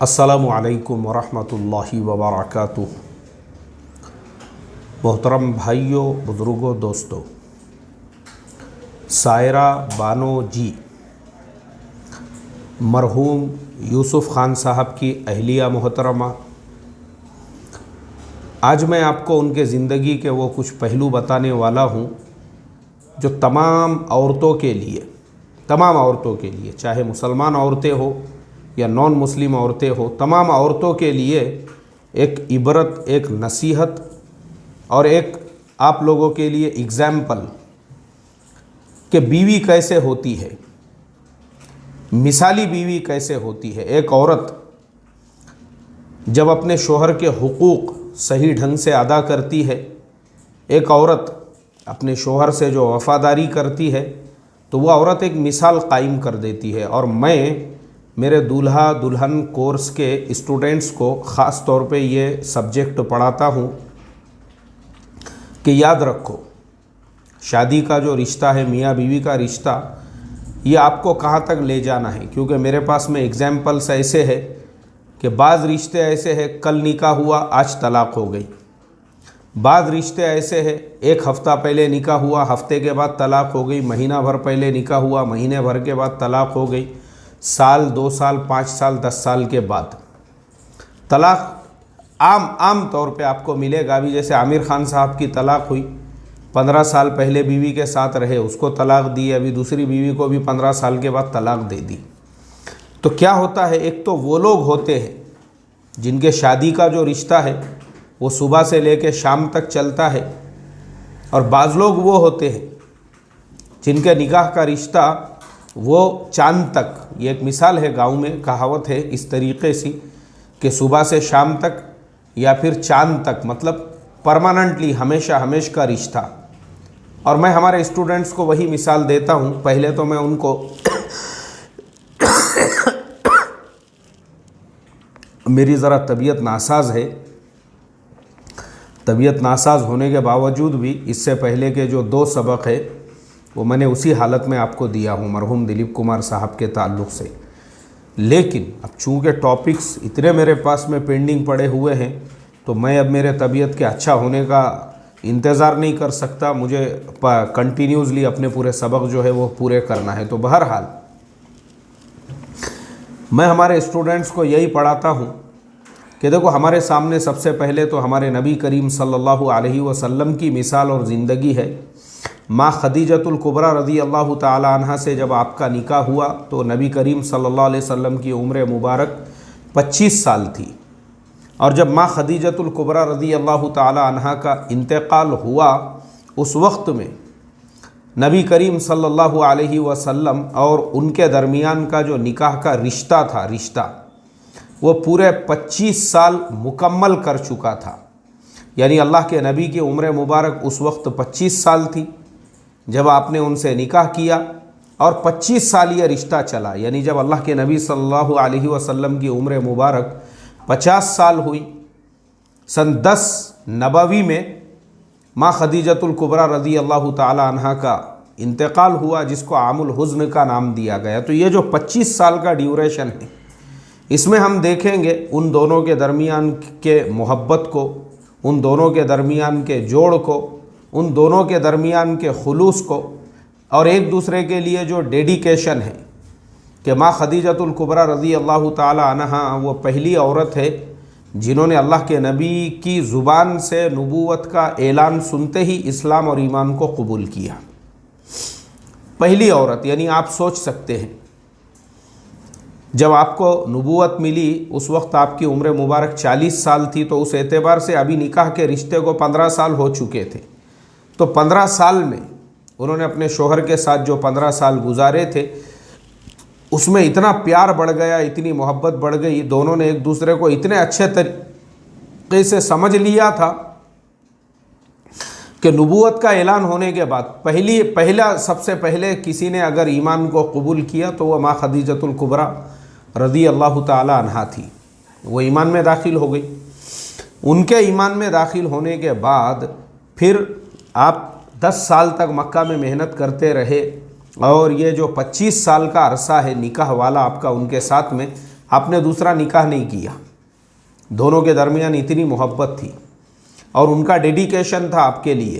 अस्सलामु अलैकुम वरहमतुल्लाहि वबरकातुहू। मोहतरम भाइयों, बुज़ुर्गों, दोस्तों, सायरा बानो जी मरहूम यूसुफ़ ख़ान साहब की अहलिया मोहतरमा, आज मैं आपको उनके ज़िंदगी के वो कुछ पहलू बताने वाला हूँ जो तमाम औरतों के लिए, चाहे मुसलमान औरतें हो या नॉन मुस्लिम औरतें हो, तमाम औरतों के लिए एक इबरत, एक नसीहत और एक आप लोगों के लिए एग्ज़ाम्पल कि बीवी कैसे होती है, मिसाली बीवी कैसे होती है। एक औरत जब अपने शोहर के हुकूक सही ढंग से अदा करती है, एक औरत अपने शोहर से जो वफ़ादारी करती है, तो वह औरत एक मिसाल कायम कर देती है। और मैं मेरे दूल्हा दुल्हन कोर्स के स्टूडेंट्स को ख़ास तौर पे ये सब्जेक्ट पढ़ाता हूँ कि याद रखो, शादी का जो रिश्ता है, मियाँ बीवी का रिश्ता, ये आपको कहाँ तक ले जाना है। क्योंकि मेरे पास में एग्जाम्पल्स ऐसे है कि बाज़ रिश्ते ऐसे हैं, कल निकाह हुआ, आज तलाक़ हो गई। बाज़ रिश्ते ऐसे हैं, एक हफ़्ता पहले निकाह हुआ, हफ्ते के बाद तलाक़ हो गई। महीना भर पहले निकाह हुआ, महीने भर के बाद तलाक़ हो गई। साल, 2 साल, 5 साल, 10 साल के बाद तलाक़ आम तौर पे आपको मिलेगा। अभी जैसे आमिर खान साहब की तलाक़ हुई, 15 साल पहले बीवी के साथ रहे, उसको तलाक़ दी, अभी दूसरी बीवी को भी 15 साल के बाद तलाक़ दे दी। तो क्या होता है, एक तो वो लोग होते हैं जिनके शादी का जो रिश्ता है वो सुबह से लेकर शाम तक चलता है, और बाज़ लोग वो होते हैं जिनके निकाह का रिश्ता वो चांद तक। ये एक मिसाल है, गांव में कहावत है इस तरीक़े से कि सुबह से शाम तक या फिर चांद तक, मतलब परमानेंटली, हमेशा का रिश्ता। और मैं हमारे स्टूडेंट्स को वही मिसाल देता हूँ। पहले तो मैं उनको मेरी ज़रा तबीयत नासाज है, तबीयत नासाज होने के बावजूद भी इससे पहले के जो 2 सबक है वो मैंने उसी हालत में आपको दिया हूँ मरहूम दिलीप कुमार साहब के ताल्लुक़ से। लेकिन अब चूँकि टॉपिक्स इतने मेरे पास में पेंडिंग पड़े हुए हैं, तो मैं अब मेरे तबीयत के अच्छा होने का इंतज़ार नहीं कर सकता, मुझे कंटिन्यूसली अपने पूरे सबक जो है वो पूरे करना है। तो बहरहाल मैं हमारे स्टूडेंट्स को यही पढ़ाता हूँ कि देखो, हमारे सामने सबसे पहले तो हमारे नबी करीम सल्लल्लाहु अलैहि वसल्लम की मिसाल और ज़िंदगी है। माँ खदीजतुल कुबरा रज़ी अल्लाह ताला अन्हा से जब आपका निकाह हुआ तो नबी करीम सल्लल्लाहु अलैहि वसल्लम की उम्र मुबारक 25 साल थी। और जब माँ खदीजतुल कुबरा रज़ी अल्लाह ताला अन्हा का इंतकाल हुआ, उस वक्त में नबी करीम सल्लल्लाहु अलैहि वसल्लम और उनके दरमियान का जो निकाह का रिश्ता वो पूरे 25 साल मुकम्मल कर चुका था। यानी अल्लाह के नबी की उम्र मुबारक उस वक्त 25 साल थी जब आपने उनसे निकाह किया, और 25 साल ये रिश्ता चला। यानी जब अल्लाह के नबी सल्लल्लाहु अलैहि वसल्लम की उम्र मुबारक 50 साल हुई, सन 10 नबवी में माँ खदीजतुल कुबरा रज़ी अल्लाह ताला अन्हा का इंतकाल हुआ, जिसको आमुल हुज़्न का नाम दिया गया। तो ये जो 25 साल का ड्यूरेशन है, इसमें हम देखेंगे उन दोनों के दरमियान के मोहब्बत को, उन दोनों के दरमियान के जोड़ को, उन दोनों के दरमियान के खुलूस को, और एक दूसरे के लिए जो डेडिकेशन है कि माँ खदीजतुल कुबरा रज़ी अल्लाह ताला अन्हा वो पहली औरत है जिन्होंने अल्लाह के नबी की ज़ुबान से नबूवत का ऐलान सुनते ही इस्लाम और ईमान को कबूल किया। पहली औरत। यानी आप सोच सकते हैं, जब आपको नबूवत मिली उस वक्त आपकी उम्र मुबारक 40 साल थी, तो उस एतबार से अभी निकाह के रिश्ते को 15 साल हो चुके थे। तो 15 साल में उन्होंने अपने शोहर के साथ जो 15 साल गुजारे थे, उसमें इतना प्यार बढ़ गया, इतनी मोहब्बत बढ़ गई, दोनों ने एक दूसरे को इतने अच्छे तरीके से समझ लिया था कि नबूवत का ऐलान होने के बाद सबसे पहले किसी ने अगर ईमान को कबूल किया तो वह माँ खदीजतुल कुबरा रज़ी अल्लाह ताला अन्हा थी। वो ईमान में दाखिल हो गई। उनके ईमान में दाखिल होने के बाद फिर आप 10 साल तक मक्का में मेहनत करते रहे, और ये जो 25 साल का अरसा है निकाह वाला आपका उनके साथ में, आपने दूसरा निकाह नहीं किया। दोनों के दरमियान इतनी मोहब्बत थी और उनका डेडिकेशन था आपके लिए।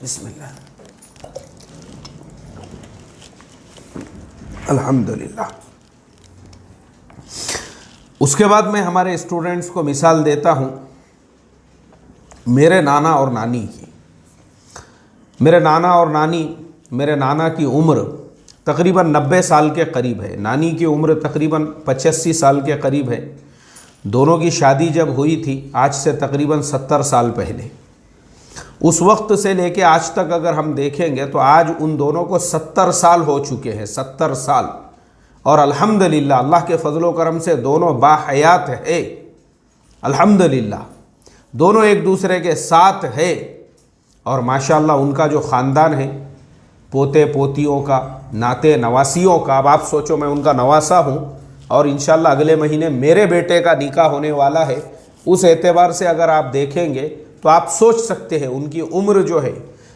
बिस्मिल्लाह, अल्हम्दुलिल्लाह। उसके बाद मैं हमारे स्टूडेंट्स को मिसाल देता हूँ मेरे नाना और नानी की। मेरे नाना और नानी, मेरे नाना की उम्र तकरीबन 90 साल के करीब है, नानी की उम्र तकरीबन 85 साल के करीब है। दोनों की शादी जब हुई थी आज से तकरीबन 70 साल पहले, उस वक्त से लेके आज तक अगर हम देखेंगे तो आज उन दोनों को 70 साल हो चुके हैं, 70 साल। और अल्हम्दुलिल्लाह अल्लाह के फजलो करम से दोनों बाहयात है, अल्हम्दुलिल्लाह दोनों एक दूसरे के साथ है। और माशाअल्लाह उनका जो ख़ानदान है, पोते पोतियों का, नाते नवासियों का, अब आप सोचो मैं उनका नवासा हूँ और इंशाअल्लाह अगले महीने मेरे बेटे का निकाह होने वाला है। उस एतबार से अगर आप देखेंगे तो आप सोच सकते हैं उनकी उम्र जो है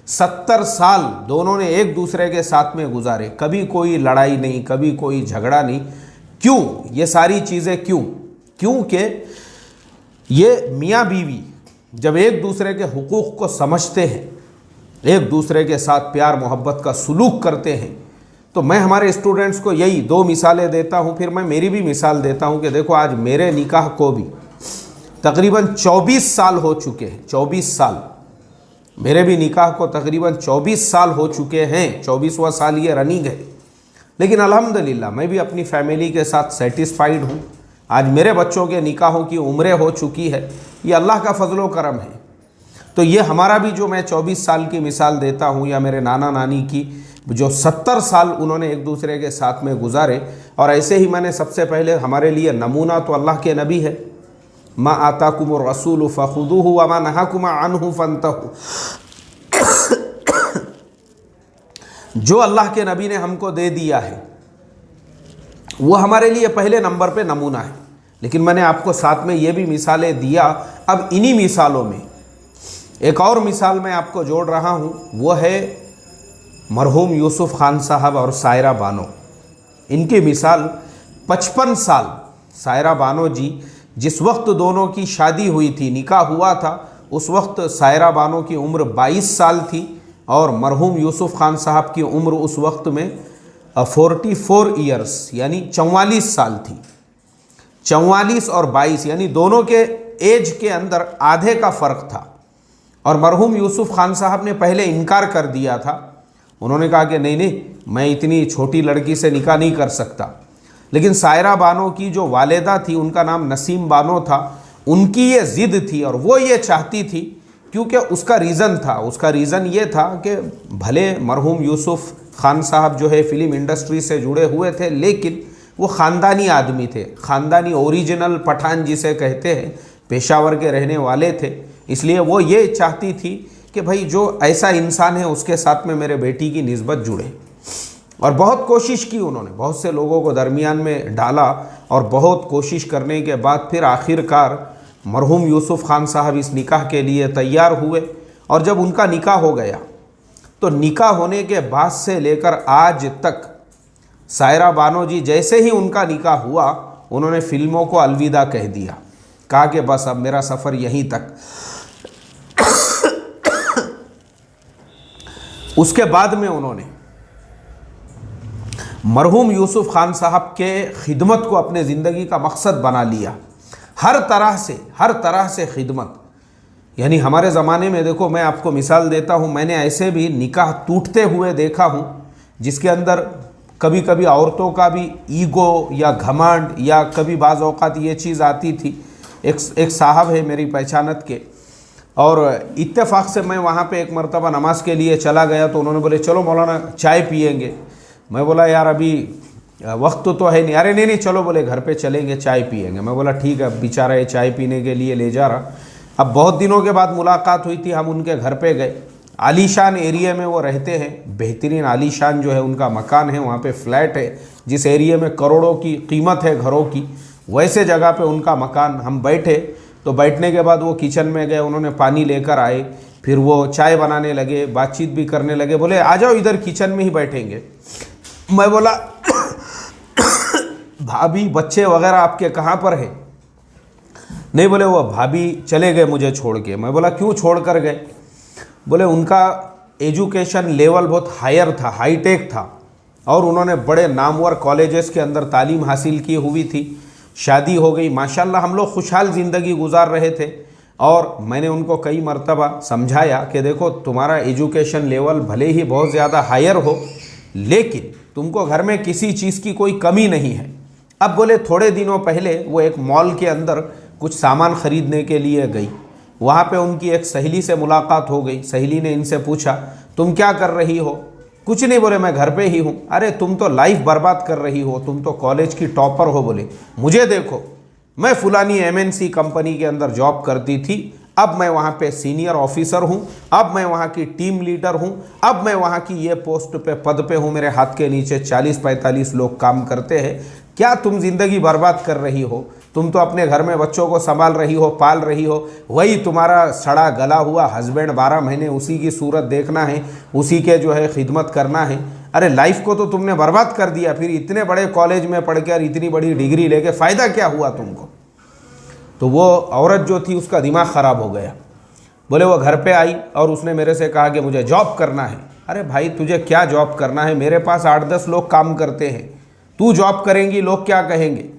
70 साल दोनों ने एक दूसरे के साथ में गुजारे, कभी कोई लड़ाई नहीं, कभी कोई झगड़ा नहीं। क्यों ये सारी चीज़ें, क्यों? क्योंकि ये मियाँ बीवी जब एक दूसरे के हुकूक़ को समझते हैं, एक दूसरे के साथ प्यार मोहब्बत का सुलूक करते हैं। तो मैं हमारे स्टूडेंट्स को यही 2 मिसालें देता हूँ, फिर मैं मेरी भी मिसाल देता हूँ कि देखो आज मेरे निकाह को भी तकरीबन 24 साल हो चुके हैं, 24 साल मेरे भी निकाह को तकरीबन 24 साल हो चुके हैं, 24वां साल ये रनिंग है। लेकिन अल्हम्दुलिल्लाह मैं भी अपनी फैमिली के साथ सेटिस्फाइड हूँ। आज मेरे बच्चों के निकाहों की उम्रें हो चुकी है, ये अल्लाह का फजलो करम है। तो ये हमारा भी जो मैं 24 साल की मिसाल देता हूँ, या मेरे नाना नानी की जो 70 साल उन्होंने एक दूसरे के साथ में गुजारे। और ऐसे ही मैंने सबसे पहले हमारे लिए नमूना तो अल्लाह के नबी है, मा आताकुमुर रसूल फखुदूहु व मा नहाकुम अन्हु फंतहु। जो अल्लाह के नबी ने हमको दे दिया है वो हमारे लिए पहले नंबर पे नमूना है। लेकिन मैंने आपको साथ में ये भी मिसालें दिया। अब इन्हीं मिसालों में एक और मिसाल मैं आपको जोड़ रहा हूँ, वो है मरहूम यूसुफ खान साहब और सायरा बानो। इनकी मिसाल 55 साल, सायरा बानो जी जिस वक्त दोनों की शादी हुई थी, निकाह हुआ था, उस वक्त सायरा बानो की उम्र 22 साल थी और मरहूम यूसुफ खान साहब की उम्र उस वक्त में 44 ईयर्स यानी 44 साल थी। 44 और 22 यानी दोनों के एज के अंदर आधे का फ़र्क था। और मरहूम यूसुफ खान साहब ने पहले इनकार कर दिया था, उन्होंने कहा कि नहीं नहीं मैं इतनी छोटी लड़की से निकाह नहीं कर सकता। लेकिन सायरा बानो की जो वालिदा थी, उनका नाम नसीम बानो था, उनकी ये ज़िद थी और वो ये चाहती थी, क्योंकि उसका रीज़न था, उसका रीज़न ये था कि भले मरहूम यूसुफ खान साहब जो है फ़िल्म इंडस्ट्री से जुड़े हुए थे, लेकिन वो ख़ानदानी आदमी थे, ख़ानदानी ओरिजिनल पठान जिसे कहते हैं, पेशावर के रहने वाले थे। इसलिए वो ये चाहती थी कि भाई जो ऐसा इंसान है उसके साथ में मेरे बेटी की निस्बत जुड़े। और बहुत कोशिश की उन्होंने, बहुत से लोगों को दरमियान में डाला और बहुत कोशिश करने के बाद फिर आखिरकार मरहूम यूसुफ खान साहब इस निकाह के लिए तैयार हुए। और जब उनका निकाह हो गया तो निकाह होने के बाद से लेकर आज तक सायरा बानो जी जैसे ही उनका निकाह हुआ उन्होंने फिल्मों को अलविदा कह दिया, कहा कि बस अब मेरा सफ़र यहीं तक। उसके बाद में उन्होंने मरहूम यूसुफ खान साहब के खिदमत को अपने ज़िंदगी का मकसद बना लिया, हर तरह से खिदमत। यानी हमारे ज़माने में देखो, मैं आपको मिसाल देता हूँ, मैंने ऐसे भी निकाह टूटते हुए देखा हूँ जिसके अंदर कभी कभी औरतों का भी ईगो या घमंड या कभी बाज़ औक़ात ये चीज़ आती थी। एक साहब है मेरी पहचानत के, और इत्तेफाक से मैं वहाँ पे एक मरतबा नमाज के लिए चला गया तो उन्होंने बोले चलो मौलाना चाय पिएंगे। मैं बोला यार अभी वक्त तो है नहीं। अरे नहीं नहीं चलो, बोले घर पे चलेंगे चाय पिएंगे। मैं बोला ठीक है, बेचारा ये चाय पीने के लिए ले जा रहा। अब बहुत दिनों के बाद मुलाकात हुई थी, हम उनके घर पे गए। आलीशान एरिया में वो रहते हैं, बेहतरीन आलीशान जो है उनका मकान है, वहाँ पे फ्लैट है। जिस एरिया में करोड़ों की कीमत है घरों की, वैसे जगह पे उनका मकान। हम बैठे तो बैठने के बाद वो किचन में गए, उन्होंने पानी लेकर आए, फिर वो चाय बनाने लगे, बातचीत भी करने लगे। बोले आ जाओ इधर किचन में ही बैठेंगे। मैं बोला भाभी बच्चे वगैरह आपके कहाँ पर है? नहीं, बोले वो भाभी चले गए मुझे छोड़ के। मैं बोला क्यों छोड़ कर गए? बोले उनका एजुकेशन लेवल बहुत हायर था, हाईटेक था, और उन्होंने बड़े नामवर कॉलेजेस के अंदर तालीम हासिल की हुई थी। शादी हो गई, माशाल्लाह हम लोग खुशहाल ज़िंदगी गुजार रहे थे। और मैंने उनको कई मर्तबा समझाया कि देखो तुम्हारा एजुकेशन लेवल भले ही बहुत ज़्यादा हायर हो, लेकिन तुमको घर में किसी चीज़ की कोई कमी नहीं है। अब बोले थोड़े दिनों पहले वो एक मॉल के अंदर कुछ सामान ख़रीदने के लिए गई। वहाँ पे उनकी एक सहेली से मुलाकात हो गई। सहेली ने इनसे पूछा तुम क्या कर रही हो? कुछ नहीं, बोले मैं घर पे ही हूँ। अरे तुम तो लाइफ बर्बाद कर रही हो, तुम तो कॉलेज की टॉपर हो। बोले मुझे देखो, मैं फुलानी MNC कंपनी के अंदर जॉब करती थी, अब मैं वहाँ पे सीनियर ऑफिसर हूँ, अब मैं वहाँ की टीम लीडर हूँ, अब मैं वहाँ की ये पोस्ट पे पद पे हूँ, मेरे हाथ के नीचे 40-45 लोग काम करते हैं। क्या तुम ज़िंदगी बर्बाद कर रही हो? तुम तो अपने घर में बच्चों को संभाल रही हो, पाल रही हो, वही तुम्हारा सड़ा गला हुआ हस्बैंड 12 महीने उसी की सूरत देखना है, उसी के जो है खिदमत करना है। अरे लाइफ को तो तुमने बर्बाद कर दिया, फिर इतने बड़े कॉलेज में पढ़ के और इतनी बड़ी डिग्री लेके फ़ायदा क्या हुआ तुमको? तो वो औरत जो थी उसका दिमाग ख़राब हो गया। बोले वो घर पे आई और उसने मेरे से कहा कि मुझे जॉब करना है। अरे भाई तुझे क्या जॉब करना है? मेरे पास 8-10 लोग काम करते हैं, तू जॉब करेंगी लोग क्या कहेंगे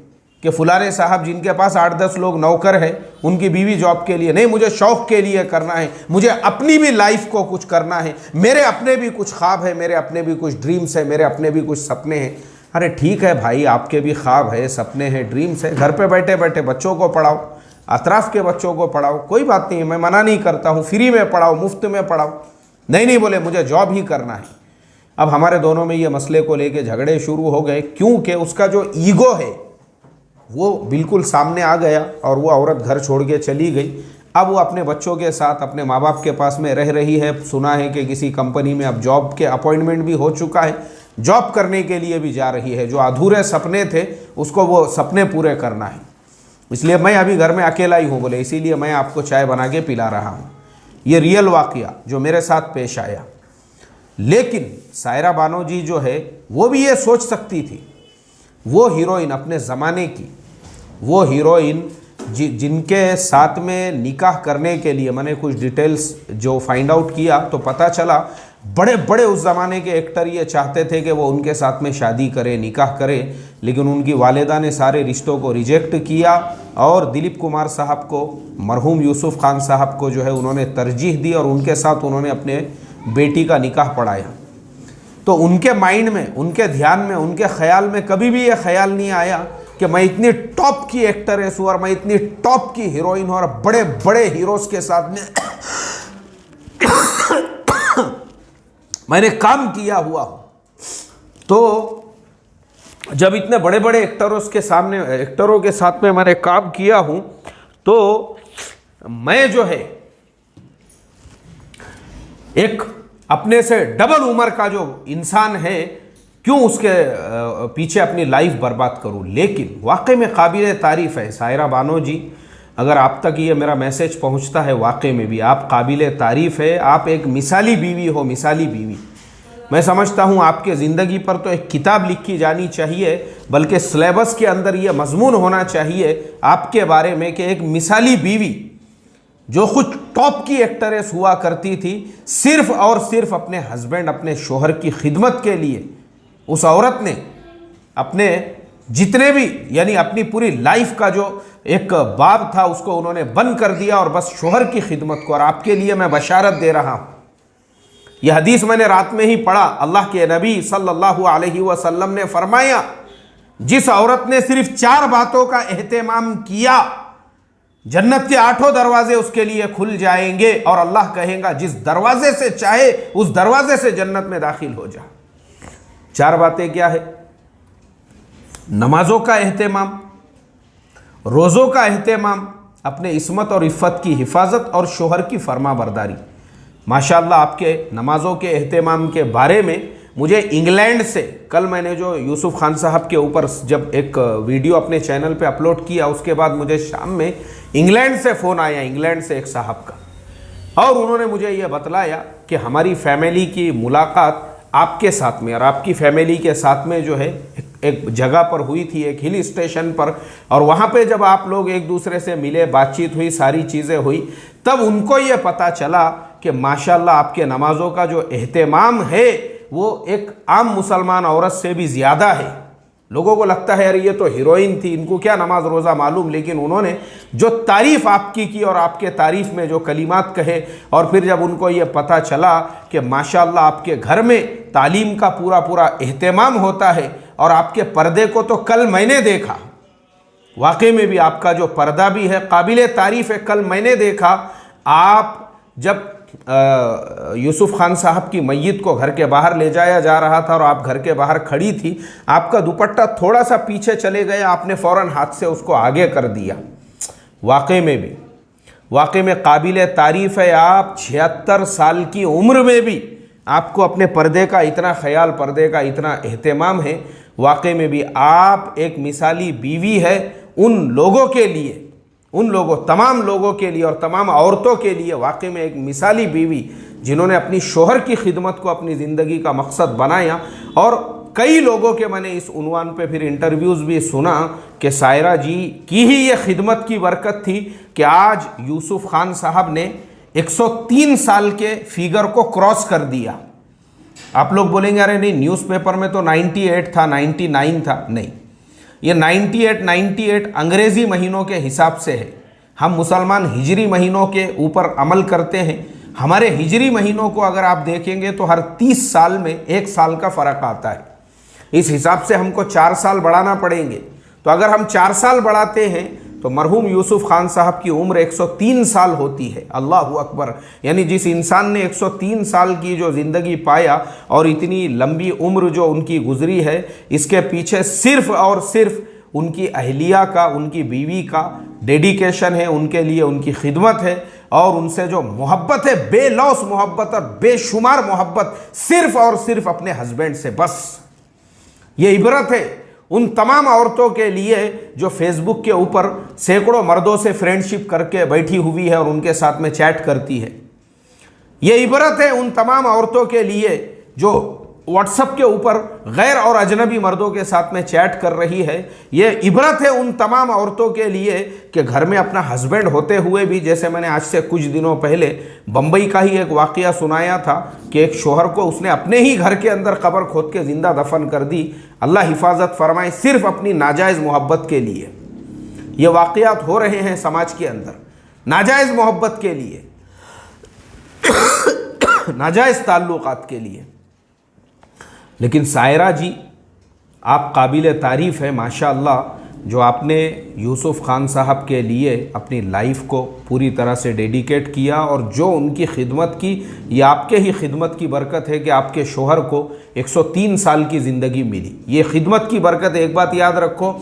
कि फुलाने साहब जिनके पास 8-10 लोग नौकर हैं उनकी बीवी जॉब के लिए नहीं, मुझे शौक़ के लिए करना है, मुझे अपनी भी लाइफ को कुछ करना है, मेरे अपने भी कुछ ख्वाब है, मेरे अपने भी कुछ ड्रीम्स है, मेरे अपने भी कुछ सपने हैं। अरे ठीक है भाई, आपके भी ख्वाब है, सपने हैं, ड्रीम्स है, घर पे बैठे बैठे बच्चों को पढ़ाओ, अतराफ़ के बच्चों को पढ़ाओ, कोई बात नहीं, मैं मना नहीं करता हूँ, फ्री में पढ़ाओ, मुफ्त में पढ़ाओ। नहीं, बोले मुझे जॉब ही करना है। अब हमारे दोनों में ये मसले को लेके झगड़े शुरू हो गए, क्योंकि उसका जो ईगो है वो बिल्कुल सामने आ गया और वो औरत घर छोड़ के चली गई। अब वो अपने बच्चों के साथ अपने माँ बाप के पास में रह रही है। सुना है कि किसी कंपनी में अब जॉब के अपॉइंटमेंट भी हो चुका है, जॉब करने के लिए भी जा रही है। जो अधूरे सपने थे उसको वो सपने पूरे करना है। इसलिए मैं अभी घर में अकेला ही हूँ, बोले इसीलिए मैं आपको चाय बना के पिला रहा हूँ। ये रियल वाक़या जो मेरे साथ पेश आया। लेकिन सायरा बानो जी जो है वो भी ये सोच सकती थी, वो हीरोइन अपने ज़माने की, वो हीरोइन जिनके साथ में निकाह करने के लिए मैंने कुछ डिटेल्स जो फाइंड आउट किया तो पता चला बड़े बड़े उस ज़माने के एक्टर ये चाहते थे कि वो उनके साथ में शादी करे, निकाह करे, लेकिन उनकी वालिदा ने सारे रिश्तों को रिजेक्ट किया और दिलीप कुमार साहब को, मरहूम यूसुफ खान साहब को जो है उन्होंने तरजीह दी और उनके साथ उन्होंने अपने बेटी का निकाह पढ़ाया। तो उनके माइंड में, उनके ध्यान में, उनके ख्याल में कभी भी ये ख्याल नहीं आया कि मैं इतनी टॉप की एक्ट्रेस हूँ और मैं इतनी टॉप की हीरोइन हूँ और बड़े बड़े हीरोज़ के साथ में मैंने काम किया हुआ हूँ। तो जब इतने बड़े बड़े एक्टरों के साथ में मैंने काम किया हूँ तो मैं जो है एक अपने से डबल उम्र का जो इंसान है, क्यों उसके पीछे अपनी लाइफ बर्बाद करूं। लेकिन वाकई में काबिल तारीफ़ है सायरा बानो जी, अगर आप तक ये मेरा मैसेज पहुंचता है, वाकई में भी आप काबिल तारीफ़ है। आप एक मिसाली बीवी हो, मिसाली बीवी। मैं समझता हूं आपके ज़िंदगी पर तो एक किताब लिखी जानी चाहिए, बल्कि सिलेबस के अंदर ये मजमून होना चाहिए आपके बारे में कि एक मिसाली बीवी जो खुद टॉप की एक्ट्रेस हुआ करती थी, सिर्फ और सिर्फ अपने हस्बैंड, अपने शोहर की खिदमत के लिए उस औरत ने अपने जितने भी यानी अपनी पूरी लाइफ का जो एक बाब था उसको उन्होंने बंद कर दिया और बस शोहर की खिदमत को। और आपके लिए मैं बशारत दे रहा हूँ, यह हदीस मैंने रात में ही पढ़ा। अल्लाह के नबी सल्लल्लाहु अलैहि वसल्लम ने फरमाया, जिस औरत ने सिर्फ 4 बातों का एहतमाम किया, जन्नत के 8 दरवाजे उसके लिए खुल जाएंगे और अल्लाह कहेगा जिस दरवाजे से चाहे उस दरवाजे से जन्नत में दाखिल हो जा। 4 बातें क्या है? नमाजों का एहतमाम, रोज़ों का एहतमाम, अपने इस्मत और इफ़्फ़त की हिफाजत और शोहर की फर्मा बरदारी। माशाअल्लाह आपके नमाजों के एहतमाम के बारे में मुझे इंग्लैंड से, कल मैंने जो यूसुफ खान साहब के ऊपर जब एक वीडियो अपने चैनल पे अपलोड किया उसके बाद मुझे शाम में इंग्लैंड से फ़ोन आया, इंग्लैंड से एक साहब का। और उन्होंने मुझे ये बतलाया कि हमारी फैमिली की मुलाकात आपके साथ में और आपकी फैमिली के साथ में जो है एक जगह पर हुई थी, एक हिल स्टेशन पर, और वहाँ पे जब आप लोग एक दूसरे से मिले, बातचीत हुई, सारी चीज़ें हुई, तब उनको ये पता चला कि माशाल्लाह आपके नमाज़ों का जो एहतमाम है वो एक आम मुसलमान औरत से भी ज़्यादा है। लोगों को लगता है यार ये तो हीरोइन थी, इनको क्या नमाज रोज़ा मालूम, लेकिन उन्होंने जो तारीफ़ आपकी की और आपके तारीफ़ में जो कलिमात कहे, और फिर जब उनको ये पता चला कि माशाल्लाह आपके घर में तालीम का पूरा पूरा एहतमाम होता है, और आपके पर्दे को तो कल मैंने देखा, वाकई में भी आपका जो पर्दा भी है काबिल तारीफ़ है। कल मैंने देखा आप जब यूसुफ खान साहब की मय्यत को घर के बाहर ले जाया जा रहा था और आप घर के बाहर खड़ी थी, आपका दुपट्टा थोड़ा सा पीछे चले गया, आपने फ़ौरन हाथ से उसको आगे कर दिया। वाकई में काबिल तारीफ़ है। आप 76 साल की उम्र में भी आपको अपने पर्दे का इतना ख्याल, पर्दे का इतना एहतमाम है। वाकई में भी आप एक मिसाली बीवी है उन लोगों के लिए, तमाम लोगों के लिए और तमाम औरतों के लिए। वाकई में एक मिसाली बीवी जिन्होंने अपनी शोहर की खिदमत को अपनी ज़िंदगी का मकसद बनाया। और कई लोगों के मैंने इस उन्वान पे फिर इंटरव्यूज़ भी सुना कि सायरा जी की ही ये खिदमत की बरकत थी कि आज यूसुफ खान साहब ने 103 साल के फिगर को क्रॉस कर दिया। आप लोग बोलेंगे अरे नहीं, न्यूज़पेपर में तो 98 था, 99 था। नहीं, ये 98 अंग्रेज़ी महीनों के हिसाब से है। हम मुसलमान हिजरी महीनों के ऊपर अमल करते हैं। हमारे हिजरी महीनों को अगर आप देखेंगे तो हर 30 साल में 1 साल का फ़र्क आता है। इस हिसाब से हमको 4 साल बढ़ाना पड़ेंगे। तो अगर हम 4 साल बढ़ाते हैं तो मरहूम यूसुफ खान साहब की उम्र 103 साल होती है। अल्लाहु अकबर। यानी जिस इंसान ने 103 साल की जो ज़िंदगी पाया और इतनी लंबी उम्र जो उनकी गुजरी है, इसके पीछे सिर्फ़ और सिर्फ उनकी अहलिया का, उनकी बीवी का डेडिकेशन है, उनके लिए उनकी खिदमत है और उनसे जो मोहब्बत है, बेलौस मोहब्बत और बेशुमार मोहब्बत सिर्फ़ और सिर्फ अपने हस्बैंड से। बस ये इबरत है उन तमाम औरतों के लिए जो फेसबुक के ऊपर सैकड़ों मर्दों से फ्रेंडशिप करके बैठी हुई है और उनके साथ में चैट करती है। ये इबरत है उन तमाम औरतों के लिए जो व्हाट्सएप के ऊपर गैर और अजनबी मर्दों के साथ में चैट कर रही है। ये इबरत है उन तमाम औरतों के लिए कि घर में अपना हस्बैंड होते हुए भी, जैसे मैंने आज से कुछ दिनों पहले बम्बई का ही एक वाक़या सुनाया था कि एक शोहर को उसने अपने ही घर के अंदर कब्र खोद के ज़िंदा दफन कर दी। अल्लाह हिफाजत फरमाए, सिर्फ अपनी नाजायज़ मोहब्बत के लिए। ये वाक़यात हो रहे हैं समाज के अंदर, नाजायज़ मोहब्बत के लिए, नाजायज़ ताल्लुकात के लिए। लेकिन सायरा जी, आप काबिल तारीफ़ है माशाअल्लाह, जो आपने यूसुफ खान साहब के लिए अपनी लाइफ को पूरी तरह से डेडिकेट किया और जो उनकी खिदमत की, ये आपके ही खिदमत की बरकत है कि आपके शोहर को 103 साल की ज़िंदगी मिली। ये खिदमत की बरकत है। एक बात याद रखो,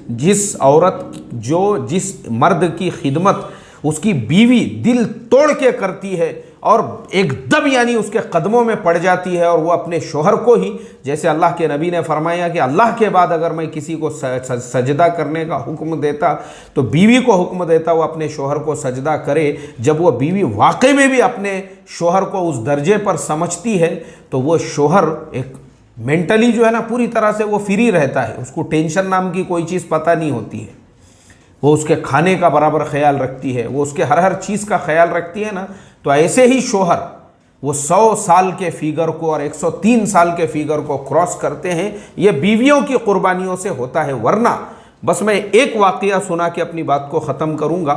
जिस औरत जो जिस मर्द की खिदमत उसकी बीवी दिल तोड़ के करती है और एकदम यानी उसके कदमों में पड़ जाती है, और वो अपने शोहर को ही, जैसे अल्लाह के नबी ने फरमाया कि अल्लाह के बाद अगर मैं किसी को सजदा करने का हुक्म देता तो बीवी को हुक्म देता वो अपने शोहर को सजदा करे। जब वो बीवी वाकई में भी अपने शोहर को उस दर्जे पर समझती है तो वो शोहर एक मेंटली जो है ना पूरी तरह से वो फ्री रहता है। उसको टेंशन नाम की कोई चीज़ पता नहीं होती है। वो उसके खाने का बराबर ख्याल रखती है, वो उसके हर चीज़ का ख्याल रखती है ना। तो ऐसे ही शोहर वो 100 साल के फिगर को और 103 साल के फिगर को क्रॉस करते हैं। ये बीवियों की कुर्बानियों से होता है। वरना बस मैं एक वाक़या सुना के अपनी बात को ख़त्म करूँगा।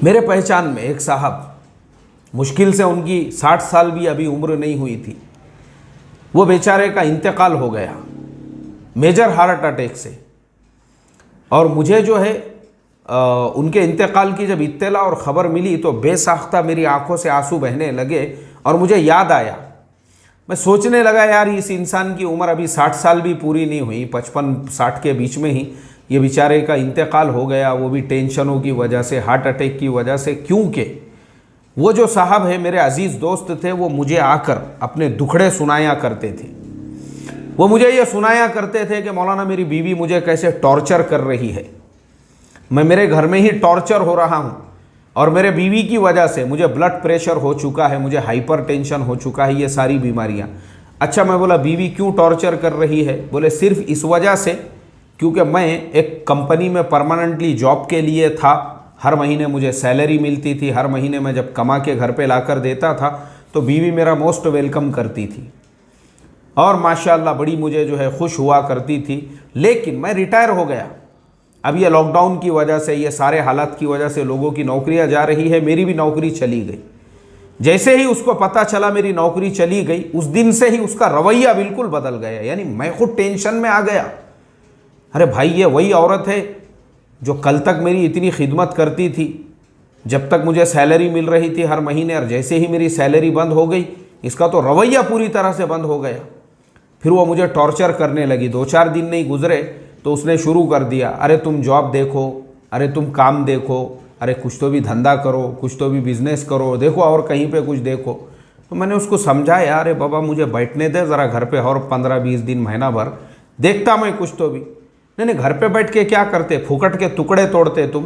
मेरे पहचान में एक साहब, मुश्किल से उनकी 60 साल भी अभी उम्र नहीं हुई थी, वो बेचारे का इंतकाल हो गया मेजर हार्ट अटैक से। और मुझे जो है उनके इंतकाल की जब इत्तला और ख़बर मिली तो बेसाख्ता मेरी आंखों से आंसू बहने लगे और मुझे याद आया। मैं सोचने लगा यार इस इंसान की उम्र अभी 60 साल भी पूरी नहीं हुई, 55-60 के बीच में ही ये बेचारे का इंतकाल हो गया, वो भी टेंशनों की वजह से, हार्ट अटैक की वजह से। क्योंकि वो जो साहब है मेरे अजीज़ दोस्त थे, वो मुझे आकर अपने दुखड़े सुनाया करते थे। वो मुझे ये सुनाया करते थे कि मौलाना मेरी बीवी मुझे कैसे टॉर्चर कर रही है, मैं मेरे घर में ही टॉर्चर हो रहा हूँ और मेरे बीवी की वजह से मुझे ब्लड प्रेशर हो चुका है, मुझे हाइपरटेंशन हो चुका है, ये सारी बीमारियां। अच्छा, मैं बोला बीवी क्यों टॉर्चर कर रही है? बोले सिर्फ इस वजह से क्योंकि मैं एक कंपनी में परमानेंटली जॉब के लिए था, हर महीने मुझे सैलरी मिलती थी, हर महीने मैं जब कमा के घर पे लाकर देता था तो बीवी मेरा मोस्ट वेलकम करती थी और माशाल्लाह बड़ी मुझे जो है खुश हुआ करती थी। लेकिन मैं रिटायर हो गया। अब ये लॉकडाउन की वजह से, ये सारे हालात की वजह से लोगों की नौकरियां जा रही है, मेरी भी नौकरी चली गई। जैसे ही उसको पता चला मेरी नौकरी चली गई, उस दिन से ही उसका रवैया बिल्कुल बदल गया। यानी मैं खुद टेंशन में आ गया। अरे भाई, ये वही औरत है जो कल तक मेरी इतनी खिदमत करती थी, जब तक मुझे सैलरी मिल रही थी हर महीने, और जैसे ही मेरी सैलरी बंद हो गई इसका तो रवैया पूरी तरह से बंद हो गया। फिर वो मुझे टॉर्चर करने लगी। 2-4 दिन नहीं गुजरे तो उसने शुरू कर दिया, अरे तुम जॉब देखो, अरे तुम काम देखो, अरे कुछ तो भी धंधा करो, कुछ तो भी बिजनेस करो, देखो और कहीं पे कुछ देखो। तो मैंने उसको समझाया, अरे बाबा मुझे बैठने दे ज़रा घर पे और 15-20 दिन, महीना भर देखता मैं कुछ तो भी। नहीं, घर पे बैठ के क्या करते, फुकट के टुकड़े तोड़ते तुम।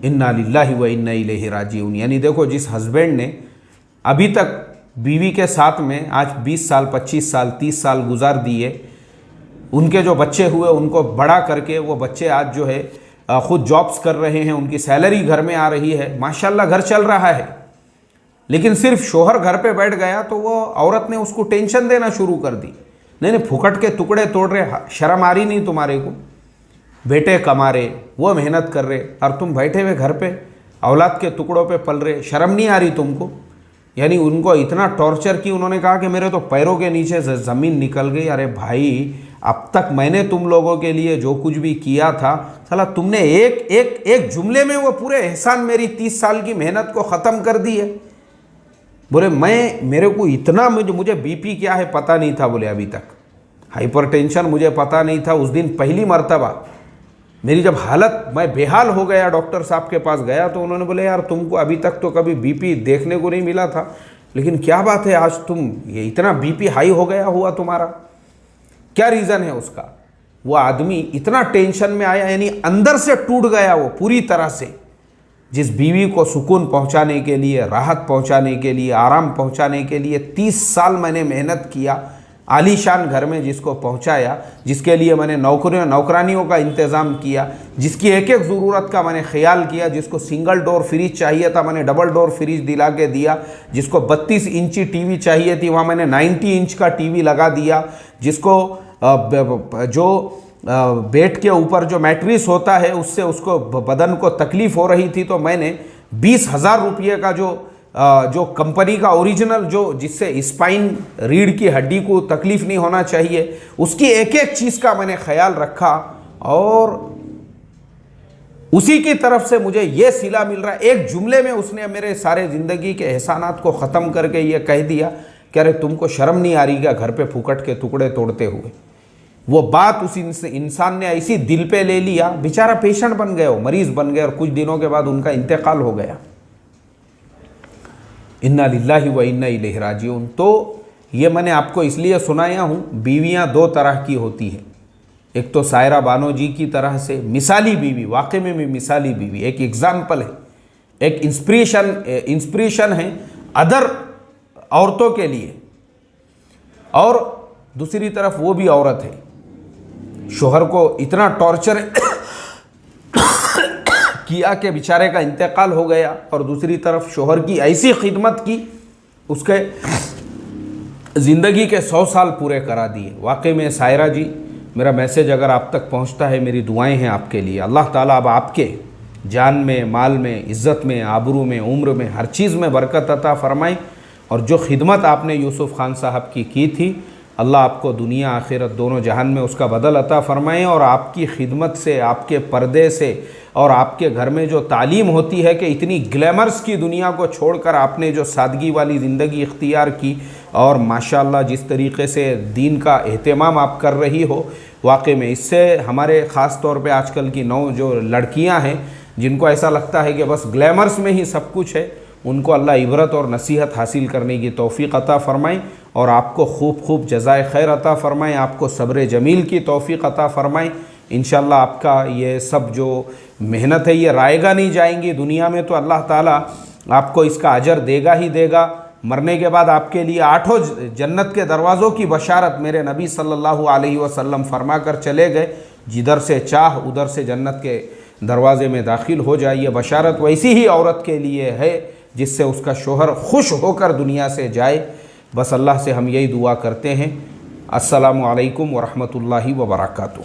इन्ना लिल्लाहि व इन्ना इलैहि राजिऊन। यानी देखो, जिस हस्बैंड ने अभी तक बीवी के साथ में आज 20 साल, 25 साल, 30 साल गुजार दिए, उनके जो बच्चे हुए उनको बड़ा करके वो बच्चे आज जो है खुद जॉब्स कर रहे हैं, उनकी सैलरी घर में आ रही है, माशाल्लाह घर चल रहा है। लेकिन सिर्फ शोहर घर पे बैठ गया तो वो औरत ने उसको टेंशन देना शुरू कर दी। नहीं, फुकट के टुकड़े तोड़ रहे, शर्म आ रही नहीं तुम्हारे को? बेटे कमा रहे, वो मेहनत कर रहे, और तुम बैठे हुए घर पे औलाद के टुकड़ों पे पल रहे, शर्म नहीं आ रही तुमको? यानी उनको इतना टॉर्चर की, उन्होंने कहा कि मेरे तो पैरों के नीचे से ज़मीन निकल गई। अरे भाई, अब तक मैंने तुम लोगों के लिए जो कुछ भी किया था, साला तुमने एक जुमले में वो पूरे एहसान, मेरी 30 साल की मेहनत को ख़त्म कर दी है। बोले मेरे को इतना, मुझे बीपी क्या है पता नहीं था, बोले अभी तक हाइपरटेंशन मुझे पता नहीं था। उस दिन पहली मर्तबा मेरी जब हालत, मैं बेहाल हो गया, डॉक्टर साहब के पास गया तो उन्होंने बोले यार तुमको अभी तक तो कभी बीपी देखने को नहीं मिला था, लेकिन क्या बात है आज तुम ये इतना बीपी हाई हो गया हुआ तुम्हारा, क्या रीज़न है उसका? वो आदमी इतना टेंशन में आया, यानी अंदर से टूट गया वो पूरी तरह से। जिस बीवी को सुकून पहुंचाने के लिए, राहत पहुंचाने के लिए, आराम पहुंचाने के लिए 30 साल मैंने मेहनत किया, आलीशान घर में जिसको पहुंचाया, जिसके लिए मैंने नौकरानियों का इंतज़ाम किया, जिसकी एक एक ज़रूरत का मैंने ख्याल किया, जिसको सिंगल डोर फ्रिज चाहिए था मैंने डबल डोर फ्रिज दिला के दिया, जिसको 32 इंची टीवी चाहिए थी वहाँ मैंने 90 इंच का टीवी लगा दिया, जिसको जो बेड के ऊपर जो मैट्रिस होता है उससे उसको बदन को तकलीफ़ हो रही थी तो मैंने 20,000 रुपये का जो कंपनी का ओरिजिनल, जो जिससे स्पाइन रीढ़ की हड्डी को तकलीफ नहीं होना चाहिए, उसकी एक एक चीज़ का मैंने ख्याल रखा और उसी की तरफ से मुझे ये सिला मिल रहा है। एक जुमले में उसने मेरे सारे ज़िंदगी के एहसानात को ख़त्म करके ये कह दिया कि अरे तुमको शर्म नहीं आ रही क्या घर पे फुकट के टुकड़े तोड़ते हुए? वो बात उस इंसान ने ऐसी दिल पे ले लिया, बेचारा पेशेंट बन गया, वो मरीज़ बन गया और कुछ दिनों के बाद उनका इंतकाल हो गया। इन्ना लिल्लाहि व इन्ना इलैहि राजिऊन। तो ये मैंने आपको इसलिए सुनाया हूँ, बीवियाँ 2 तरह की होती हैं। एक तो सायरा बानो जी की तरह से मिसाली बीवी, वाकई में भी मिसाली बीवी, एक एग्जाम्पल है, एक इंस्पिरेशन है अदर औरतों के लिए। और दूसरी तरफ वो भी औरत है, शोहर को इतना टॉर्चर किया कि बेचारे का इंतकाल हो गया, और दूसरी तरफ शोहर की ऐसी खिदमत की, उसके ज़िंदगी के 100 साल पूरे करा दिए। वाकई में सायरा जी, मेरा मैसेज अगर आप तक पहुंचता है, मेरी दुआएं हैं आपके लिए। अल्लाह ताला अब आपके जान में, माल में, इज़्ज़त में, आबरू में, उम्र में, हर चीज़ में बरकत अता फरमाए। और जो खिदमत आपने यूसुफ़ खान साहब की थी, अल्लाह आपको दुनिया आखिरत दोनों जहान में उसका बदल अता फ़रमाएँ। और आपकी खिदमत से, आपके पर्दे से और आपके घर में जो तालीम होती है कि इतनी ग्लैमर्स की दुनिया को छोड़कर आपने जो सादगी वाली ज़िंदगी इख्तियार की, और माशाअल्लाह जिस तरीक़े से दीन का एहतमाम आप कर रही हो, वाकई में इससे हमारे ख़ास तौर पे आजकल की जो लड़कियां हैं, जिनको ऐसा लगता है कि बस ग्लैमर्स में ही सब कुछ है, उनको अल्लाह इबरत और नसीहत हासिल करने की तौफ़ीक़ अता फ़रमाएँ। और आपको खूब खूब जज़ाए खैर अता फ़रमाएँ, आपको सब्र जमील की तौफ़ीक़ अता फ़रमाएँ। इंशाल्लाह आपका ये सब जो मेहनत है ये रायगा नहीं जाएंगी दुनिया में, तो अल्लाह ताला आपको इसका अजर देगा ही देगा। मरने के बाद आपके लिए 8 जन्नत के दरवाज़ों की बशारत मेरे नबी सल्लल्लाहु अलैहि वसल्लम फरमा कर चले गए, जिधर से चाह उधर से जन्नत के दरवाज़े में दाखिल हो जाइए। बशारत वैसी ही औरत के लिए है जिससे उसका शोहर खुश होकर दुनिया से जाए। बस अल्लाह से हम यही दुआ करते हैं। अस्सलामु अलैकुम व रहमतुल्लाहि व बरकातुहू।